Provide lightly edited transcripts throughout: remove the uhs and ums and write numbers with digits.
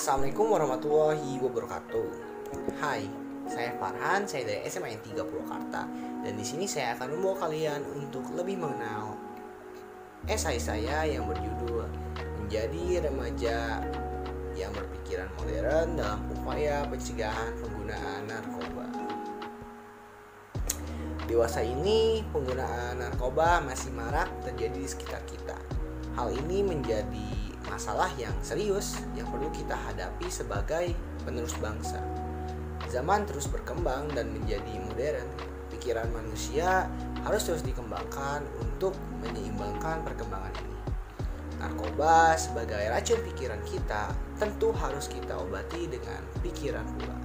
Assalamualaikum warahmatullahi wabarakatuh. Hai, saya Farhan, saya dari SMA N 3 Purwakarta. Dan di sini saya akan membawa kalian untuk lebih mengenal esai saya yang berjudul Menjadi Remaja yang Berpikiran Modern dalam Upaya Pencegahan Penggunaan Narkoba. Dewasa ini, penggunaan narkoba masih marak terjadi di sekitar kita. Hal ini menjadi masalah yang serius yang perlu kita hadapi sebagai penerus bangsa. Zaman terus berkembang dan menjadi modern. Pikiran manusia harus terus dikembangkan untuk menyeimbangkan perkembangan ini. Narkoba sebagai racun pikiran kita tentu harus kita obati dengan pikiran pula.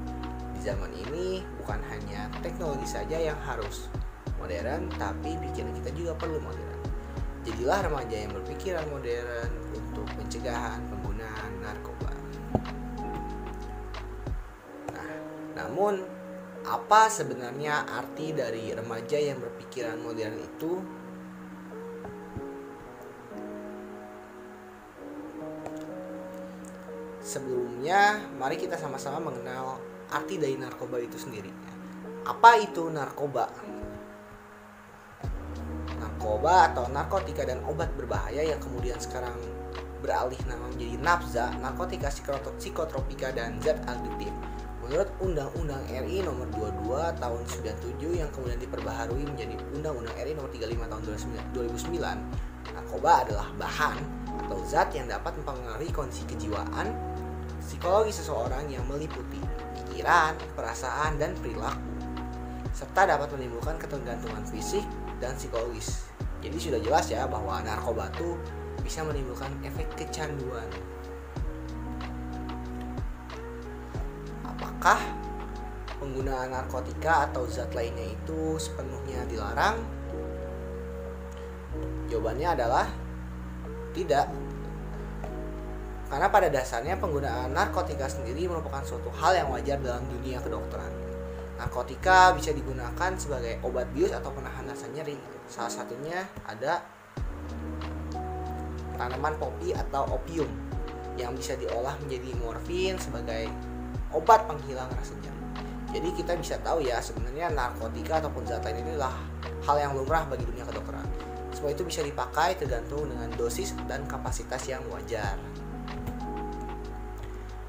Di zaman ini bukan hanya teknologi saja yang harus modern, tapi pikiran kita juga perlu modern. Jadilah remaja yang berpikiran modern untuk pencegahan penggunaan narkoba. Nah, namun apa sebenarnya arti dari remaja yang berpikiran modern itu? Sebelumnya, mari kita sama-sama mengenal arti dari narkoba itu sendiri. Apa itu narkoba? Narkoba atau narkotika dan obat berbahaya yang kemudian sekarang beralih nama menjadi nafza, narkotika, psikotropika, dan zat adiktif. Menurut Undang-Undang RI nomor 22 tahun 97 yang kemudian diperbaharui menjadi Undang-Undang RI nomor 35 tahun 2009, narkoba adalah bahan atau zat yang dapat mempengaruhi kondisi kejiwaan, psikologi seseorang yang meliputi pikiran, perasaan, dan perilaku, serta dapat menimbulkan ketergantungan fisik dan psikologis. Jadi sudah jelas ya bahwa narkoba itu bisa menimbulkan efek kecanduan. Apakah penggunaan narkotika atau zat lainnya itu sepenuhnya dilarang? Jawabannya adalah tidak. Karena pada dasarnya penggunaan narkotika sendiri merupakan suatu hal yang wajar dalam dunia kedokteran. Narkotika bisa digunakan sebagai obat bius atau penahan rasa nyeri. Salah satunya ada tanaman popi atau opium yang bisa diolah menjadi morfin sebagai obat penghilang rasa nyeri. Jadi kita bisa tahu ya sebenarnya narkotika ataupun zat lain ini adalah hal yang lumrah bagi dunia kedokteran. Semua itu bisa dipakai tergantung dengan dosis dan kapasitas yang wajar.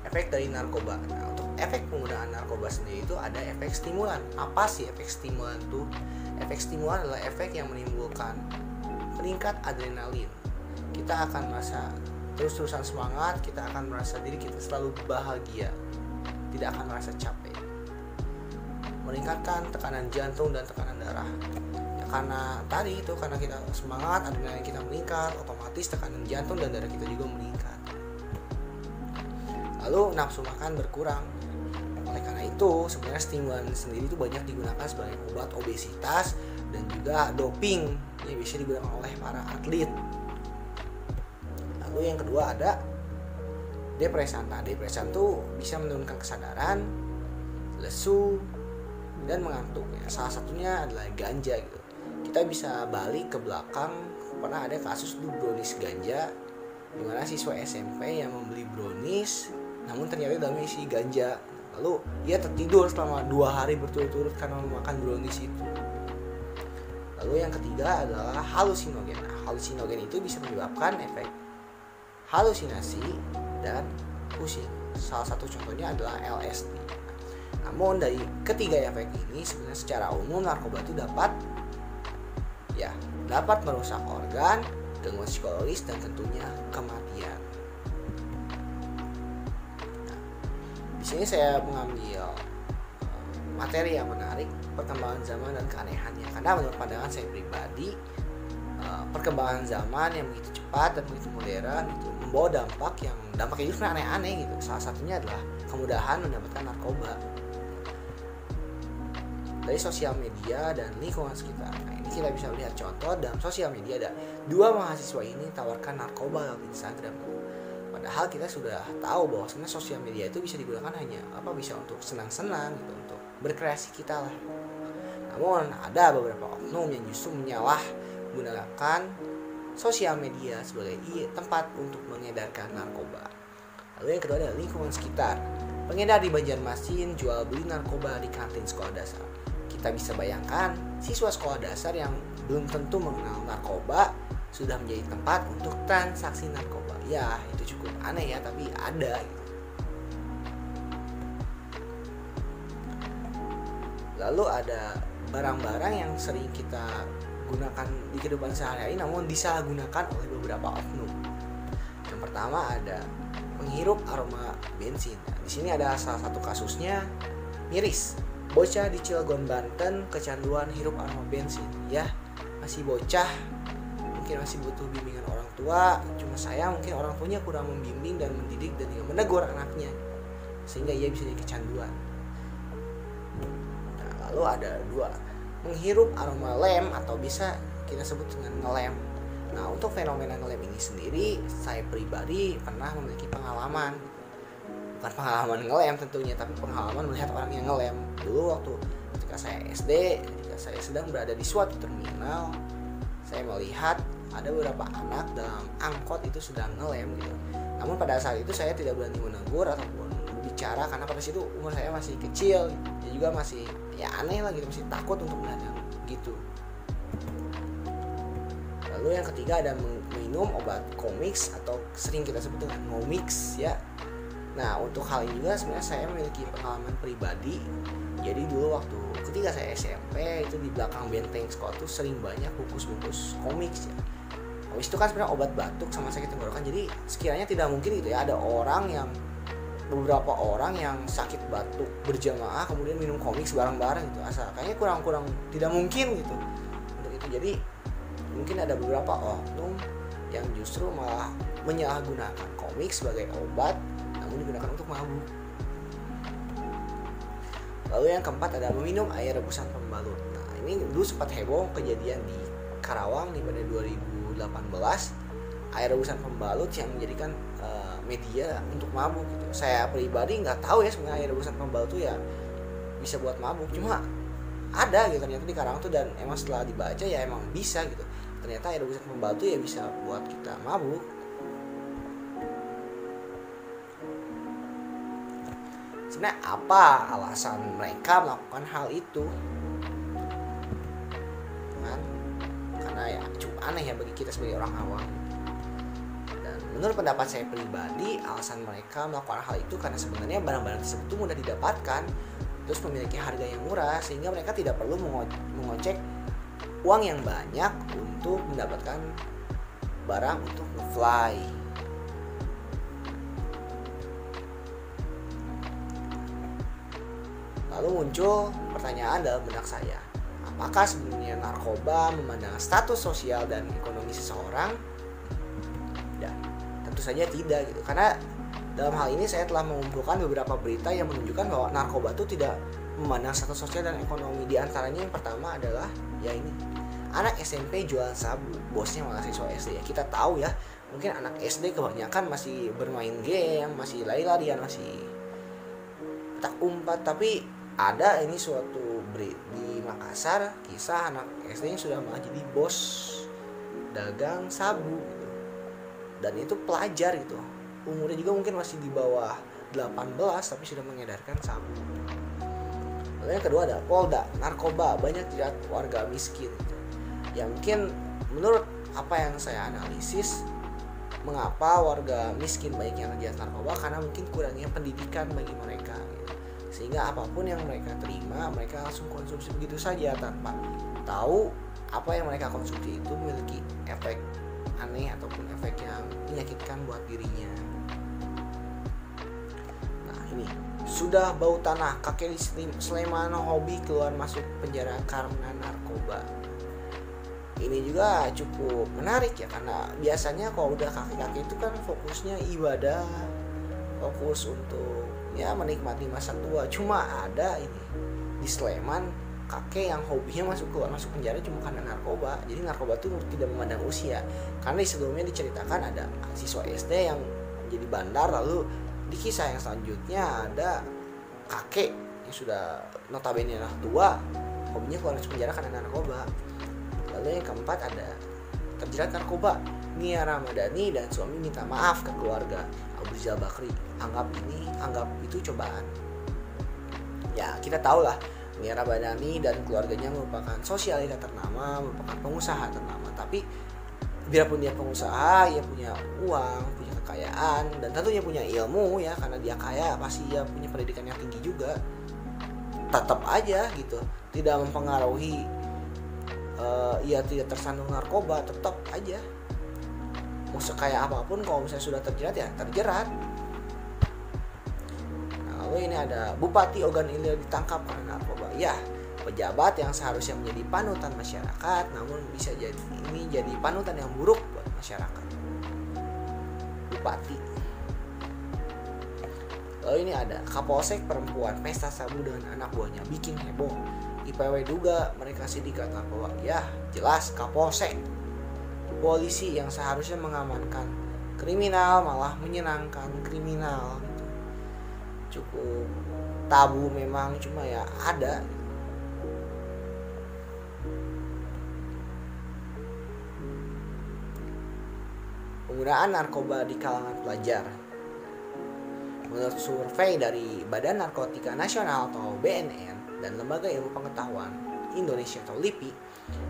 Efek dari narkoba. Nah, untuk efek penggunaan narkoba sendiri itu ada efek stimulan. Apa sih efek stimulan itu? Efek stimulan adalah efek yang menimbulkan peningkat adrenalin. Kita akan merasa terus-terusan semangat, kita akan merasa diri kita selalu bahagia, tidak akan merasa capek. Meningkatkan tekanan jantung dan tekanan darah. Ya, karena tadi itu karena kita semangat, adrenalin kita meningkat, otomatis tekanan jantung dan darah kita juga meningkat. Lalu nafsu makan berkurang. Oleh karena itu sebenarnya stimulan sendiri itu banyak digunakan sebagai obat obesitas dan juga doping yang bisa digunakan oleh para atlet. Lalu yang kedua ada depresan. Nah, depresan itu bisa menurunkan kesadaran, lesu, dan mengantuk. Ya, salah satunya adalah ganja gitu. Kita bisa balik ke belakang, pernah ada kasus dulu brownies ganja di mana siswa SMP yang membeli brownies namun ternyata dalamnya isi ganja. Lalu ia tertidur selama 2 hari berturut-turut karena memakan brownies itu. Lalu yang ketiga adalah halusinogen. Nah, halusinogen itu bisa menyebabkan efek halusinasi dan pusing. Salah satu contohnya adalah LSD. Namun dari ketiga efek ini sebenarnya secara umum narkoba itu dapat merusak organ, gangguan psikologis, dan tentunya kematian. Di sini saya mengambil materi yang menarik, perkembangan zaman dan keanehannya. Karena menurut pandangan saya pribadi, perkembangan zaman yang begitu cepat dan begitu modern itu membawa dampaknya itu sebenarnya aneh-aneh gitu. Salah satunya adalah kemudahan mendapatkan narkoba dari sosial media dan lingkungan sekitar. Nah, ini kita bisa lihat contoh dalam sosial media ada 2 mahasiswa ini tawarkan narkoba lewat Instagram. Padahal kita sudah tahu bahwa sebenarnya sosial media itu bisa digunakan bisa untuk senang-senang gitu, untuk berkreasi kita lah. Namun ada beberapa oknum yang justru menyalahgunakan sosial media sebagai tempat untuk mengedarkan narkoba. Lalu yang kedua adalah lingkungan sekitar. Pengedar di Banjarmasin jual beli narkoba di kantin sekolah dasar. Kita bisa bayangkan siswa sekolah dasar yang belum tentu mengenal narkoba sudah menjadi tempat untuk transaksi narkoba. Ya, itu cukup aneh ya, tapi ada gitu. Lalu ada barang-barang yang sering kita gunakan di kehidupan sehari-hari namun disalahgunakan oleh beberapa oknum. Yang pertama ada menghirup aroma bensin. Nah, di sini ada salah satu kasusnya miris. Bocah di Cilegon, Banten kecanduan hirup aroma bensin. Ya, masih bocah, mungkin masih butuh bimbingan orang tua. Cuma sayang mungkin orang tuanya kurang membimbing dan mendidik dan juga menegur anaknya sehingga ia bisa jadi kecanduan. Nah, lalu ada dua, menghirup aroma lem atau bisa kita sebut dengan ngelem. Nah, untuk fenomena ngelem ini sendiri, saya pribadi pernah memiliki pengalaman. Bukan pengalaman ngelem tentunya, tapi pengalaman melihat orang yang ngelem. Dulu waktu ketika saya SD, ketika saya sedang berada di suatu terminal, saya melihat ada beberapa anak dalam angkot itu sedang ngelem gitu. Namun pada saat itu saya tidak berani menegur ataupun berbicara karena pada situ umur saya masih kecil, dan juga masih ya aneh lah gitu, masih takut untuk melihat yang gitu. Lalu yang ketiga ada minum obat komix atau sering kita sebut dengan ngomix ya. Nah, untuk hal ini juga sebenarnya saya memiliki pengalaman pribadi. Jadi dulu waktu ketika saya SMP itu di belakang benteng sekolah tuh sering banyak bungkus-bungkus komix ya. Komix itu kan sebenarnya obat batuk sama sakit tenggorokan. Jadi sekiranya tidak mungkin gitu ya ada beberapa orang yang sakit batuk berjamaah kemudian minum komix bareng-bareng gitu. Kayaknya kurang tidak mungkin gitu untuk itu. Jadi mungkin ada beberapa oknum yang justru malah menyalahgunakan komix sebagai obat namun digunakan untuk mabuk. Lalu yang keempat ada meminum air rebusan pembalut. Nah, ini dulu sempat heboh kejadian di Karawang di pada 2018, air rebusan pembalut yang menjadikan media untuk mabuk gitu. Saya pribadi nggak tahu ya sebenarnya air rebusan pembalut itu ya bisa buat mabuk, cuma ada gitu ternyata di Karawang tuh, dan emang setelah dibaca ya emang bisa gitu. Ternyata air rebusan pembalut itu ya bisa buat kita mabuk. Sebenarnya apa alasan mereka melakukan hal itu? Kan? Karena ya cukup aneh ya bagi kita sebagai orang awam. Dan menurut pendapat saya pribadi, alasan mereka melakukan hal itu karena sebenarnya barang-barang tersebut itu mudah didapatkan, terus memiliki harga yang murah sehingga mereka tidak perlu mengocek uang yang banyak untuk mendapatkan barang untuk nge-fly. Lalu muncul pertanyaan dalam benak saya, apakah sebenarnya narkoba memandang status sosial dan ekonomi seseorang? Ya, tentu saja tidak gitu. Karena dalam hal ini saya telah mengumpulkan beberapa berita yang menunjukkan bahwa narkoba itu tidak memandang status sosial dan ekonomi. Di antaranya yang pertama adalah ya ini, anak SMP jual sabu, bosnya malah siswa SD. Ya, kita tahu ya, mungkin anak SD kebanyakan masih bermain game, masih lari-larian, masih tak umpat. Tapi ada ini suatu di Makassar, kisah anak SD yang sudah malah jadi bos dagang sabu gitu. Dan itu pelajar gitu, umurnya juga mungkin masih di bawah 18 tapi sudah mengedarkan sabu. Lalu yang kedua ada Polda, narkoba banyak dijerat warga miskin gitu. Ya mungkin menurut apa yang saya analisis, mengapa warga miskin banyak yang terjerat narkoba, karena mungkin kurangnya pendidikan bagi mereka gitu. Sehingga apapun yang mereka terima, mereka langsung konsumsi begitu saja tanpa tahu apa yang mereka konsumsi itu memiliki efek aneh ataupun efek yang menyakitkan buat dirinya. Nah ini, sudah bau tanah, kakek di Sleman hobi keluar masuk penjara karena narkoba. Ini juga cukup menarik ya, karena biasanya kalau udah kakek-kakek itu kan fokusnya ibadah, fokus untuk ya menikmati masa tua. Cuma ada ini di Sleman kakek yang hobinya keluar masuk penjara cuma karena narkoba. Jadi narkoba itu tidak memandang usia. Karena di sebelumnya diceritakan ada siswa SD yang jadi bandar, lalu di kisah yang selanjutnya ada kakek yang sudah notabene tua hobinya keluar masuk penjara karena narkoba. Lalu yang keempat ada terjerat narkoba Nia Ramadhani dan suami minta maaf ke keluarga Abu Rizal Bakri. Anggap itu cobaan. Ya, kita tahu lah Nia Ramadhani dan keluarganya merupakan sosialita ternama, merupakan pengusaha ternama. Tapi biarpun dia pengusaha, dia punya uang, punya kekayaan, dan tentunya punya ilmu ya, karena dia kaya pasti dia punya pendidikan yang tinggi juga. Tetap aja gitu, tidak mempengaruhi ia tidak tersandung narkoba, tetap aja. Mau sekaya apapun kalau misalnya sudah terjerat ya terjerat. Nah, lalu ini ada Bupati Ogan Ilir ditangkap karena narkoba. Ya, pejabat yang seharusnya menjadi panutan masyarakat, namun bisa jadi panutan yang buruk buat masyarakat. Bupati. Lalu ini ada Kapolsek perempuan pesta sabu dengan anak buahnya bikin heboh. IPW duga mereka sindikat narkoba. Ya, jelas Kapolsek. Polisi yang seharusnya mengamankan kriminal malah menyenangkan kriminal gitu. Cukup tabu memang, cuma ya ada. Penggunaan narkoba di kalangan pelajar. Menurut survei dari Badan Narkotika Nasional atau BNN dan Lembaga Ilmu Pengetahuan Indonesia atau LIPI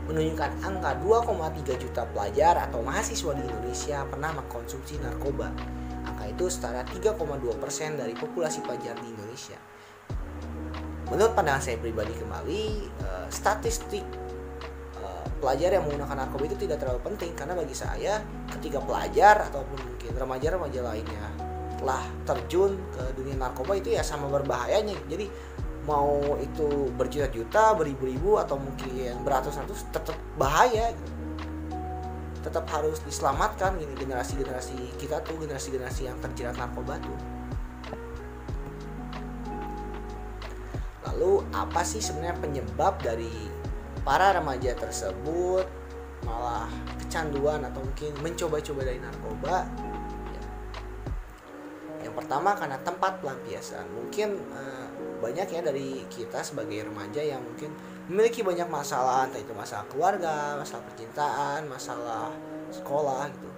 menunjukkan angka 2,3 juta pelajar atau mahasiswa di Indonesia pernah mengkonsumsi narkoba. Angka itu setara 3,2% dari populasi pelajar di Indonesia. Menurut pandangan saya pribadi kembali, statistik pelajar yang menggunakan narkoba itu tidak terlalu penting, karena bagi saya ketika pelajar ataupun mungkin remaja-remaja lainnya telah terjun ke dunia narkoba itu ya sama berbahayanya. Jadi mau itu berjuta-juta, beribu-ribu atau mungkin beratus-ratus tetap bahaya gitu. Tetap harus diselamatkan gini generasi-generasi kita tuh, generasi-generasi yang terjerat narkoba tuh. Lalu apa sih sebenarnya penyebab dari para remaja tersebut malah kecanduan atau mungkin mencoba-coba dari narkoba? Yang pertama karena tempat pelampiasan. Mungkin banyak ya dari kita sebagai remaja yang mungkin memiliki banyak masalah, entah itu masalah keluarga, masalah percintaan, masalah sekolah gitu.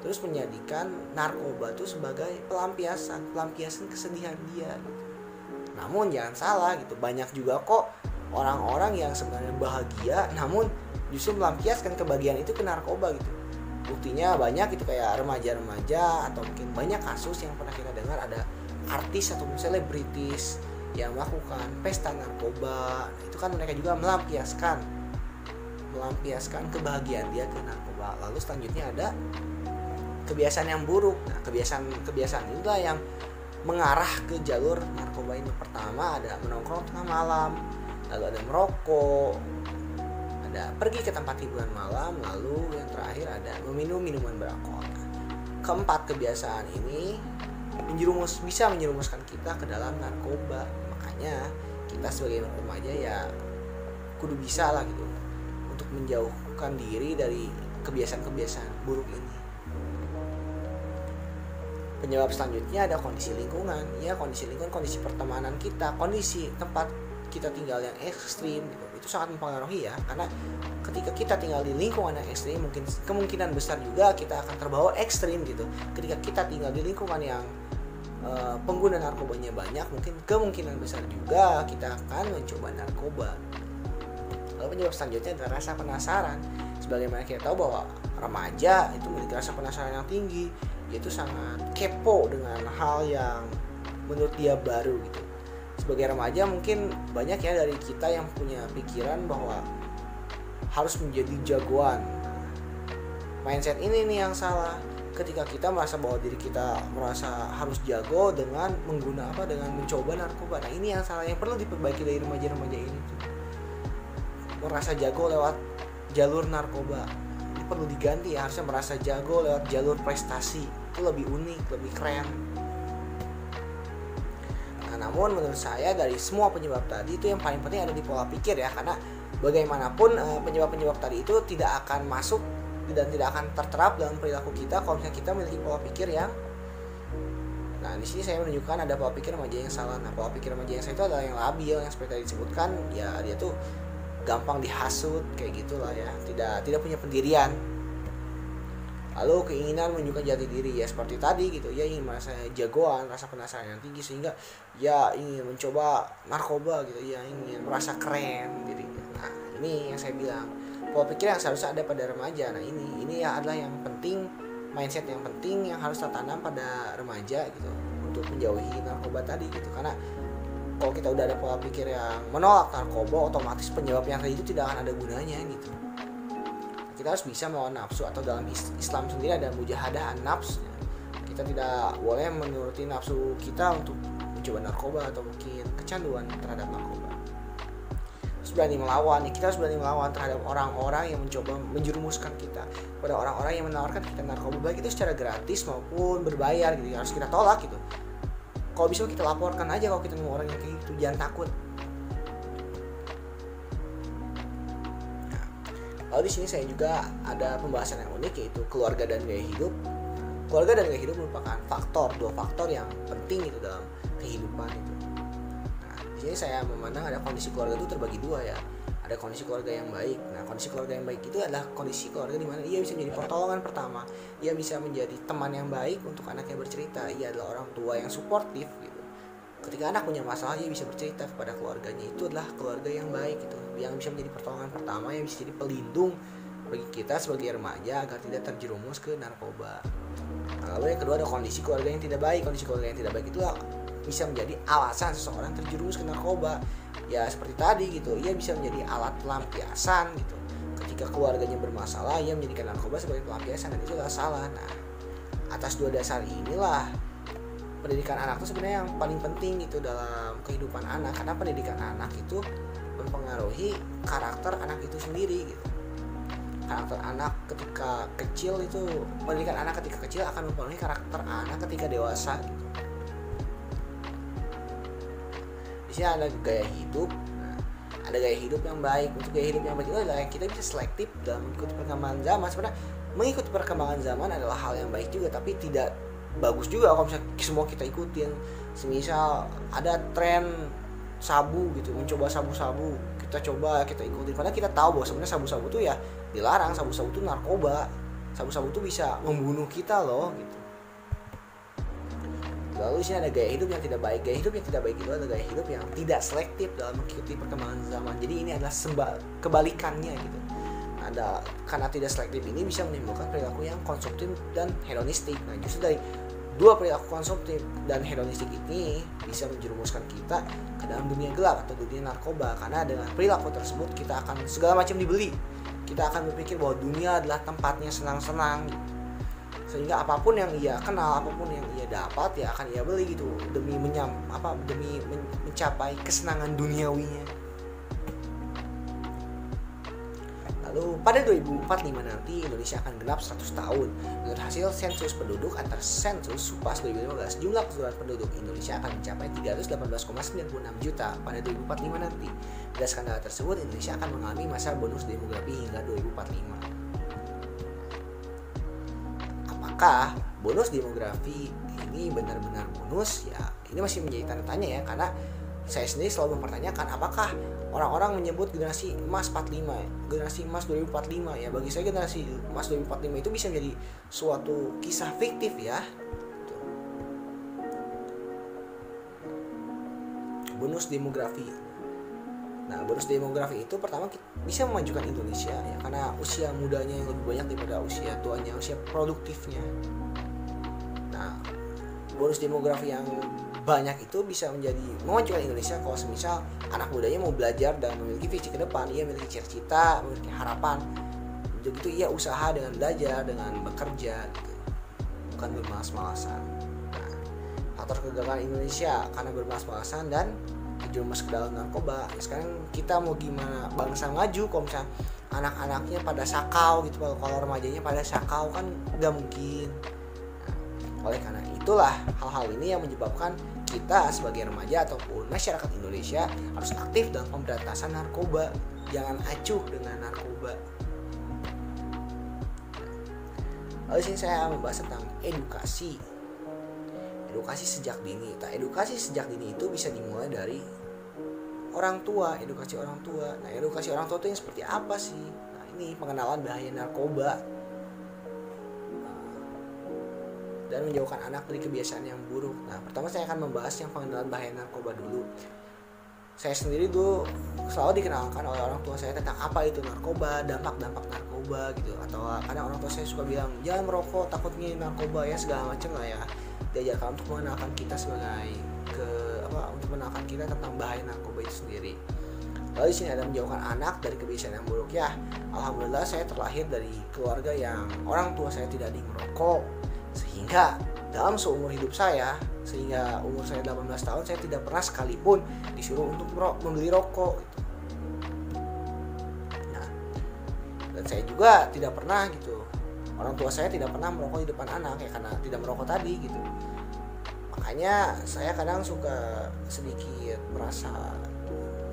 Terus menjadikan narkoba itu sebagai pelampiasan kesedihan dia gitu. Namun jangan salah gitu, banyak juga kok orang-orang yang sebenarnya bahagia namun justru melampiaskan kebahagiaan itu ke narkoba gitu. Buktinya banyak itu kayak remaja-remaja atau mungkin banyak kasus yang pernah kita dengar ada artis atau selebritis yang melakukan pesta narkoba. Itu kan mereka juga melampiaskan kebahagiaan dia ke narkoba. Lalu selanjutnya ada kebiasaan yang buruk. Nah, kebiasaan itulah yang mengarah ke jalur narkoba ini. Pertama ada menongkrong tengah malam, lalu ada merokok, ada pergi ke tempat hiburan malam, lalu yang terakhir ada meminum minuman beralkohol. Keempat kebiasaan ini bisa menjerumuskan kita ke dalam narkoba. Makanya kita sebagai remaja ya kudu bisa lah gitu untuk menjauhkan diri dari kebiasaan-kebiasaan buruk ini. Penyebab selanjutnya ada kondisi lingkungan. Ya, kondisi lingkungan, kondisi pertemanan kita, kondisi tempat kita tinggal yang ekstrim gitu. Itu sangat mempengaruhi ya, karena ketika kita tinggal di lingkungan yang ekstrim mungkin kemungkinan besar juga kita akan terbawa ekstrim gitu. Ketika kita tinggal di lingkungan yang pengguna narkobanya banyak, mungkin kemungkinan besar juga kita akan mencoba narkoba. Lalu penyebab selanjutnya adalah rasa penasaran. Sebagaimana kita tahu bahwa remaja itu memiliki rasa penasaran yang tinggi, yaitu sangat kepo dengan hal yang menurut dia baru gitu. Sebagai remaja mungkin banyak ya dari kita yang punya pikiran bahwa harus menjadi jagoan. Mindset ini nih yang salah. Ketika kita merasa bahwa diri kita merasa harus jago dengan dengan mencoba narkoba. Nah, ini yang salah, yang perlu diperbaiki dari remaja-remaja ini tuh. Merasa jago lewat jalur narkoba. Ini perlu diganti ya, harusnya merasa jago lewat jalur prestasi. Itu lebih unik, lebih keren. Namun menurut saya dari semua penyebab tadi itu yang paling penting ada di pola pikir ya, karena bagaimanapun penyebab-penyebab tadi itu tidak akan masuk dan tidak akan terterap dalam perilaku kita kalau misalnya kita memiliki pola pikir yang di sini saya menunjukkan ada pola pikir remaja yang salah. Nah, pola pikir remaja yang salah itu adalah yang labil, yang seperti tadi disebutkan ya, dia tuh gampang dihasut kayak gitulah ya, tidak punya pendirian. Lalu keinginan menunjukkan jati diri ya seperti tadi gitu, ya ingin merasa jagoan, rasa penasaran yang tinggi sehingga ya ingin mencoba narkoba gitu, ya ingin merasa keren dirinya. Nah ini yang saya bilang pola pikir yang seharusnya ada pada remaja. Nah ini ya adalah yang penting, mindset yang penting yang harus tertanam pada remaja gitu untuk menjauhi narkoba tadi gitu. Karena kalau kita udah ada pola pikir yang menolak narkoba, otomatis penyebab yang tadi itu tidak akan ada gunanya gitu. Kita harus bisa melawan nafsu, atau dalam Islam sendiri ada mujahadah nafs. Kita tidak boleh menuruti nafsu kita untuk mencoba narkoba atau mungkin kecanduan terhadap narkoba. Harus berani melawan, kita harus berani melawan terhadap orang-orang yang mencoba menjerumuskan kita, pada orang-orang yang menawarkan kita narkoba, baik itu secara gratis maupun berbayar gitu. Harus kita tolak gitu. Kalau bisa kita laporkan aja kalau kita nemu orang yang kayak gitu, jangan takut. Nah, lalu di sini saya juga ada pembahasan yang unik, yaitu keluarga dan gaya hidup. Keluarga dan gaya hidup merupakan dua faktor yang penting itu dalam kehidupan itu. Nah, di sini saya memandang ada kondisi keluarga itu terbagi dua ya. Ada kondisi keluarga yang baik. Nah, kondisi keluarga yang baik itu adalah kondisi keluarga di mana ia bisa menjadi pertolongan pertama. Ia bisa menjadi teman yang baik untuk anaknya bercerita. Ia adalah orang tua yang suportif gitu. Ketika anak punya masalah, ia bisa bercerita kepada keluarganya. Itu adalah keluarga yang baik gitu, yang bisa menjadi pertolongan pertama, yang bisa jadi pelindung bagi kita sebagai remaja agar tidak terjerumus ke narkoba. Nah, lalu yang kedua ada kondisi keluarga yang tidak baik. Kondisi keluarga yang tidak baik itu bisa menjadi alasan seseorang terjerumus ke narkoba. Ya seperti tadi gitu, ia bisa menjadi alat pelampiasan gitu. Ketika keluarganya bermasalah, ia menjadikan narkoba sebagai pelampiasan, dan itu adalah salah. Nah, atas dua dasar inilah pendidikan anak itu sebenarnya yang paling penting gitu dalam kehidupan anak, karena pendidikan anak itu mempengaruhi karakter anak itu sendiri gitu. Karakter anak ketika kecil itu, pendidikan anak ketika kecil akan mempengaruhi karakter anak ketika dewasa gitu. Di sini ada gaya hidup. Nah, ada gaya hidup yang baik. Untuk gaya hidup yang baik itu adalah kita bisa selektif dalam mengikuti perkembangan zaman. Sebenarnya mengikuti perkembangan zaman adalah hal yang baik juga, tapi tidak bagus juga kalau misalnya semua kita ikutin. Semisal ada tren sabu gitu, mencoba sabu-sabu, kita ikutin, padahal kita tahu bahwa sebenarnya sabu-sabu itu ya dilarang. Sabu-sabu itu narkoba, sabu-sabu itu bisa membunuh kita loh gitu. Lalu sini ada gaya hidup yang tidak baik. Gaya hidup yang tidak baik itu adalah gaya hidup yang tidak selektif dalam mengikuti perkembangan zaman. Jadi ini adalah kebalikannya gitu. Karena tidak selektif ini bisa menimbulkan perilaku yang konsumtif dan hedonistik. Nah, justru dari dua perilaku konsumtif dan hedonistik ini bisa menjerumuskan kita ke dalam dunia gelap atau dunia narkoba. Karena dengan perilaku tersebut kita akan segala macam dibeli. Kita akan berpikir bahwa dunia adalah tempatnya senang-senang, sehingga apapun yang ia kenal, apapun yang ia dapat ya akan ia beli gitu, demi mencapai kesenangan duniawinya. Lalu pada 2045 nanti Indonesia akan genap 100 tahun. Menurut hasil sensus penduduk antar sensus SUPAS 2015, jumlah keseluruhan penduduk Indonesia akan mencapai 318,96 juta pada 2045 nanti. Berdasarkan data tersebut, Indonesia akan mengalami masa bonus demografi hingga 2045. Apakah bonus demografi ini benar-benar bonus? Ya, ini masih menjadi tanda tanya ya, karena saya sendiri selalu mempertanyakan apakah orang-orang menyebut generasi emas 45, generasi emas 2045 ya. Bagi saya generasi emas 2045 itu bisa menjadi suatu kisah fiktif ya. Bonus demografi. Nah, bonus demografi itu pertama bisa memajukan Indonesia ya, karena usia mudanya yang lebih banyak daripada usia tuanya, usia produktifnya. Nah, bonus demografi yang banyak itu bisa menjadi memajukan Indonesia kalau semisal anak mudanya mau belajar dan memiliki visi ke depan, ia memiliki cita-cita, memiliki harapan. Begitu ia usaha dengan belajar, dengan bekerja gitu, bukan bermalas-malasan. Nah, faktor kegagalan Indonesia karena bermalas-malasan dan terjerumus ke dalam narkoba. Sekarang kita mau gimana bangsa maju kalau misalnya anak-anaknya pada sakau gitu, kalau remajanya pada sakau kan nggak mungkin. Nah, oleh karena itulah hal-hal ini yang menyebabkan kita sebagai remaja ataupun masyarakat Indonesia harus aktif dalam pemberantasan narkoba. Jangan acuh dengan narkoba. Lalu sini saya membahas tentang edukasi. Edukasi sejak dini. Nah, edukasi sejak dini itu bisa dimulai dari orang tua, edukasi orang tua. Nah, edukasi orang tua itu yang seperti apa sih? Nah, ini pengenalan bahaya narkoba. Nah, dan menjauhkan anak dari kebiasaan yang buruk. Nah, pertama saya akan membahas yang pengenalan bahaya narkoba dulu. Saya sendiri dulu selalu dikenalkan oleh orang tua saya tentang apa itu narkoba, dampak-dampak narkoba gitu. Atau kadang orang tua saya suka bilang, jangan merokok, takutnya narkoba ya, segala macam lah ya. Diajarkan untuk mengenalkan kita untuk mengenalkan kita tentang bahaya narkoba itu sendiri. Lalu di sini ada menjauhkan anak dari kebiasaan yang buruk ya. Alhamdulillah saya terlahir dari keluarga yang orang tua saya tidak merokok, sehingga dalam seumur hidup saya, sehingga umur saya 18 tahun, saya tidak pernah sekalipun disuruh untuk membeli rokok gitu. Nah, dan saya juga tidak pernah gitu, orang tua saya tidak pernah merokok di depan anak ya, karena tidak merokok tadi gitu. Makanya saya kadang suka sedikit merasa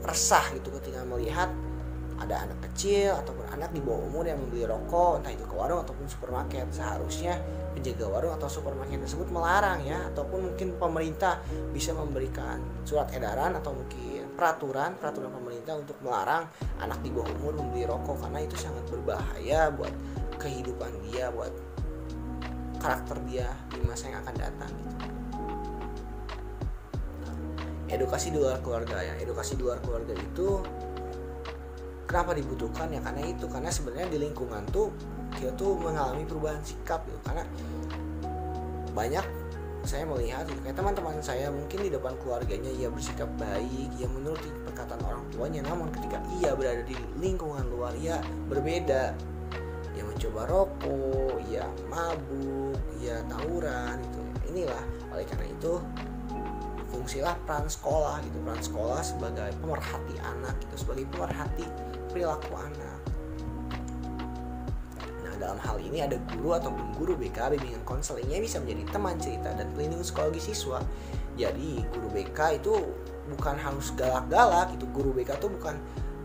resah gitu ketika melihat ada anak kecil ataupun anak di bawah umur yang membeli rokok, entah itu ke warung ataupun supermarket. Seharusnya penjaga warung atau supermarket tersebut melarang ya, ataupun mungkin pemerintah bisa memberikan surat edaran atau mungkin peraturan pemerintah untuk melarang anak di bawah umur membeli rokok, karena itu sangat berbahaya buat kehidupan dia, buat karakter dia di masa yang akan datang gitu. Edukasi di luar keluarga ya, edukasi di luar keluarga itu kenapa dibutuhkan ya, karena sebenarnya di lingkungan tuh kita tuh mengalami perubahan sikap gitu. Karena banyak saya melihat gitu, kayak teman-teman saya mungkin di depan keluarganya ia bersikap baik, ia menuruti perkataan orang tuanya, namun ketika ia berada di lingkungan luar ia berbeda, ia mencoba rokok, ia mabuk, ia tawuran gitu. Inilah oleh karena itu fungsilah peran sekolah gitu, peran sekolah sebagai pemerhati anak gitu, sebagai pemerhati perilaku anak. Nah, dalam hal ini ada guru ataupun guru BK, bimbingan konselingnya bisa menjadi teman cerita dan pelindung psikologi siswa. Jadi guru BK itu bukan harus galak-galak gitu, guru BK itu bukan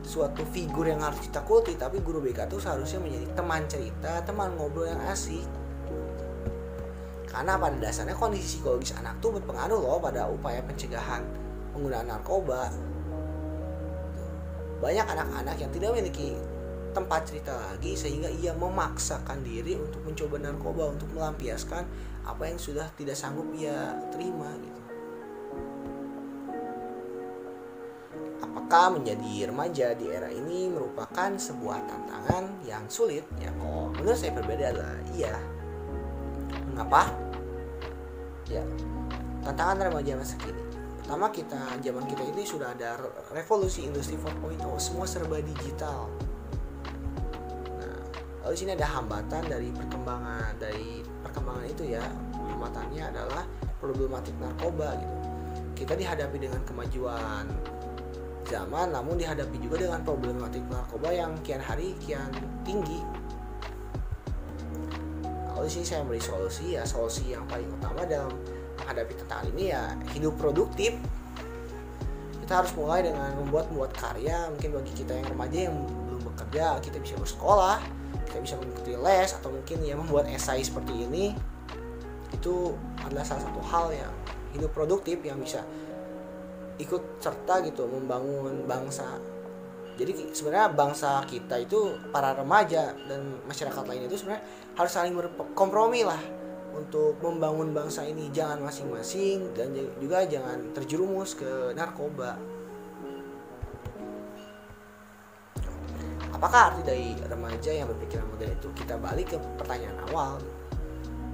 suatu figur yang harus ditakuti, tapi guru BK itu seharusnya menjadi teman cerita, teman ngobrol yang asik. Karena pada dasarnya kondisi psikologis anak tuh berpengaruh loh pada upaya pencegahan penggunaan narkoba. Banyak anak-anak yang tidak memiliki tempat cerita lagi, sehingga ia memaksakan diri untuk mencoba narkoba untuk melampiaskan apa yang sudah tidak sanggup ia terima gitu. Apakah menjadi remaja di era ini merupakan sebuah tantangan yang sulit? Ya, kok menurut saya berbeda adalah iya. Mengapa? Ya, tantangan remaja masa kini. Pertama, zaman kita ini sudah ada revolusi industri 4.0, semua serba digital. Nah, lalu di sini ada hambatan dari perkembangan itu ya. Hambatannya adalah problematik narkoba gitu. Kita dihadapi dengan kemajuan zaman, namun dihadapi juga dengan problematik narkoba yang kian hari kian tinggi. Di sini saya memberi solusi yang paling utama dalam menghadapi tantangan ini ya hidup produktif. Kita harus mulai dengan membuat karya. Mungkin bagi kita yang remaja yang belum bekerja, kita bisa bersekolah, kita bisa mengikuti les, atau mungkin ya membuat esai seperti ini. Itu adalah salah satu hal yang hidup produktif yang bisa ikut serta gitu membangun bangsa. Jadi sebenarnya bangsa kita itu, para remaja dan masyarakat lain itu sebenarnya harus saling berkompromi lah untuk membangun bangsa ini. Jangan masing-masing dan juga jangan terjerumus ke narkoba. Apakah arti dari remaja yang berpikiran modern itu? Kita balik ke pertanyaan awal.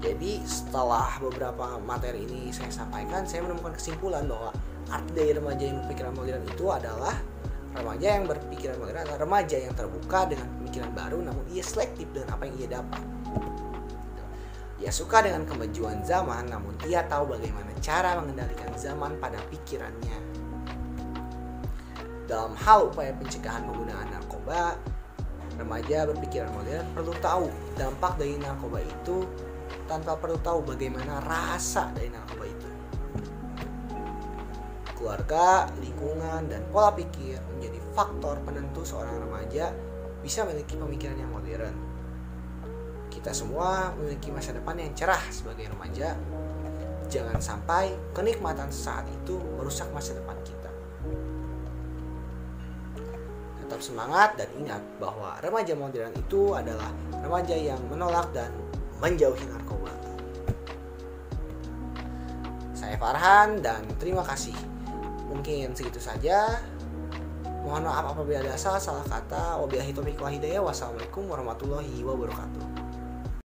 Jadi setelah beberapa materi ini saya sampaikan, saya menemukan kesimpulan bahwa arti dari remaja yang berpikiran modern itu adalah remaja yang berpikiran modern adalah remaja yang terbuka dengan pemikiran baru, namun ia selektif dengan apa yang ia dapat. Ia suka dengan kemajuan zaman, namun ia tahu bagaimana cara mengendalikan zaman pada pikirannya. Dalam hal upaya pencegahan penggunaan narkoba, remaja berpikiran modern perlu tahu dampak dari narkoba itu tanpa perlu tahu bagaimana rasa dari narkoba itu. Keluarga, lingkungan, dan pola pikir menjadi faktor penentu seorang remaja bisa memiliki pemikiran yang modern. Kita semua memiliki masa depan yang cerah sebagai remaja. Jangan sampai kenikmatan saat itu merusak masa depan kita. Tetap semangat dan ingat bahwa remaja modern itu adalah remaja yang menolak dan menjauhi narkoba. Saya Farhan dan terima kasih. Mungkin segitu saja. Mohon maaf apabila ada salah kata. Wabillahi taufiq wal hidayah. Wassalamualaikum warahmatullahi wabarakatuh.